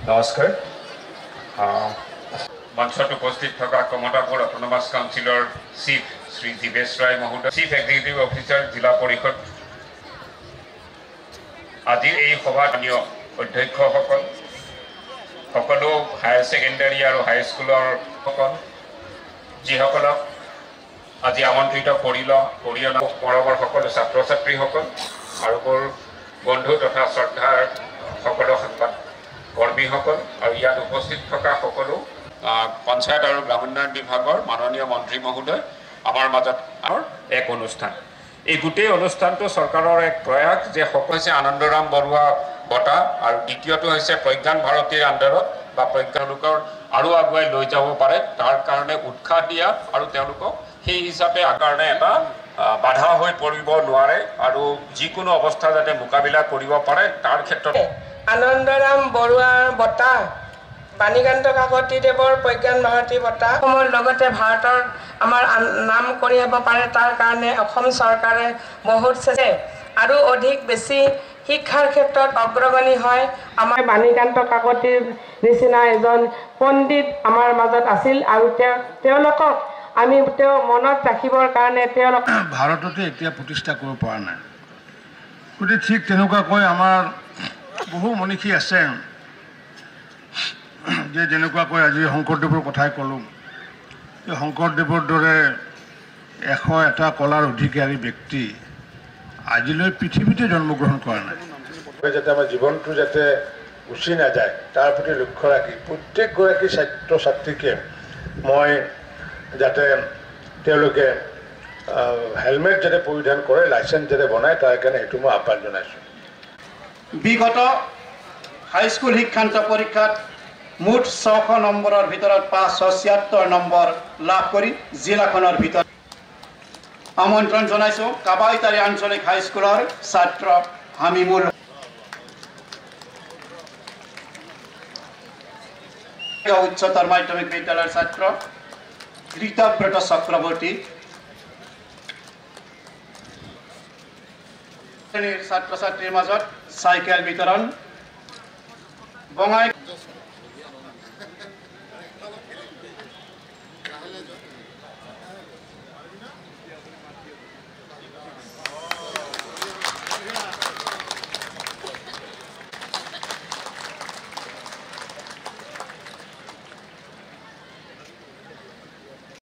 নমস্কাৰ মঞ্চত উপস্থিত থকা কমতাপুৰ অটোনমাস কাউন্সিলৰ চিফ শ্ৰী জীৱেশ ৰায় মহোদয়, চিফ এক্সিকিউটিভ অফিচাৰ জিলা পৰিষদ, আজিৰ এই সভানীয় অধ্যক্ষসকল, সকলো হায়াৰ ছেকেণ্ডাৰী আৰু হাইস্কুলৰ সকল যিসকলক আজি আমন্ত্ৰিত পৰিয়াল পৰৱৰ সকলো ছাত্ৰ ছাত্ৰীসকল আৰু মোৰ বন্ধু তথা শ্ৰদ্ধাৰ সকলো সংবাদ কৰ্মীসকল আৰু ইয়াত উপস্থিত থকা সকলো পঞ্চায়ত আৰু গ্ৰামোন্নয়ন বিভাগৰ মাননীয় মন্ত্ৰী মহোদয়, আমাৰ মাজত এক অনুষ্ঠান। এই গোটেই অনুষ্ঠানটো চৰকাৰৰ এক প্ৰয়াস যে হৈছে আনন্দৰাম বৰুৱা বঁটা আৰু দ্বিতীয়টো হৈছে প্ৰজ্ঞান ভাৰতীৰ আণ্ডাৰত বা প্ৰজ্ঞালোকৰ আৰু আগুৱাই লৈ যাব পাৰে তাৰ কাৰণে উৎসাহ দিয়া আৰু তেওঁলোকক সেই হিচাপে কাৰণে এটা বাধা হৈ পৰিব নোৱাৰে আৰু যিকোনো অৱস্থা যাতে মোকাবিলা কৰিব পাৰে তাৰ ক্ষেত্ৰত আনন্দৰাম বৰুৱাৰ বঁটা, বাণীকান্ত কাকতিদেৱৰ প্ৰজ্ঞান ভাৰতী বঁটা অসমৰ লগতে ভাৰতৰ আমাৰ নাম কঢ়িয়াব পাৰে তাৰ কাৰণে অসম চৰকাৰে বহুত চেষ্টা আৰু অধিক বেছি শিক্ষাৰ ক্ষেত্ৰত অগ্ৰগণী হয়। আমাৰ বাণীকান্ত কাকতিৰ নিচিনা এজন পণ্ডিত আমাৰ মাজত আছিল আৰু তেওঁলোকক আমি মনত ৰাখিবৰ কাৰণে তেওঁলোক ভাৰততে এতিয়া প্ৰতিষ্ঠা কৰিব পৰা নাই। গতিকে ঠিক তেনেকুৱাকৈ আমাৰ বহু মনীষী আছে যে যেনেকুৱাকৈ আজি শংকৰদেৱৰ কথাই ক'লোঁ, এই শংকৰদেৱৰ দৰে 101টা কলাৰ অধিকাৰী ব্যক্তি আজিলৈ পৃথিৱীতে জন্মগ্ৰহণ কৰা নাই। যাতে আমাৰ জীৱনটো যাতে গুচি নাযায় তাৰ প্ৰতি লক্ষ্য ৰাখি প্ৰত্যেকগৰাকী ছাত্ৰ ছাত্ৰীকে মই যাতে তেওঁলোকে হেলমেট যাতে পৰিধান কৰে, লাইচেঞ্চ যাতে বনায় তাৰ কাৰণে সেইটো মই আহ্বান জনাইছোঁ। বিগত হাইস্কুল শিক্ষান্ত পৰীক্ষাত মুঠ 600 নম্বৰৰ ভিতৰত 576 নম্বৰ লাভ কৰি জিলাখনৰ ভিতৰত আমন্ত্ৰণ জনাইছোঁ কাবাইতাৰী আঞ্চলিক হাইস্কুলৰ ছাত্ৰ হামিমুল উচ্চতৰ মাধ্যমিক বিদ্যালয়ৰ ছাত্ৰ ঋতব্ৰত চক্ৰৱৰ্তী, ছাত্ৰ ছাত্ৰীৰ মাজত চাইকেল বিতৰণ, বঙাই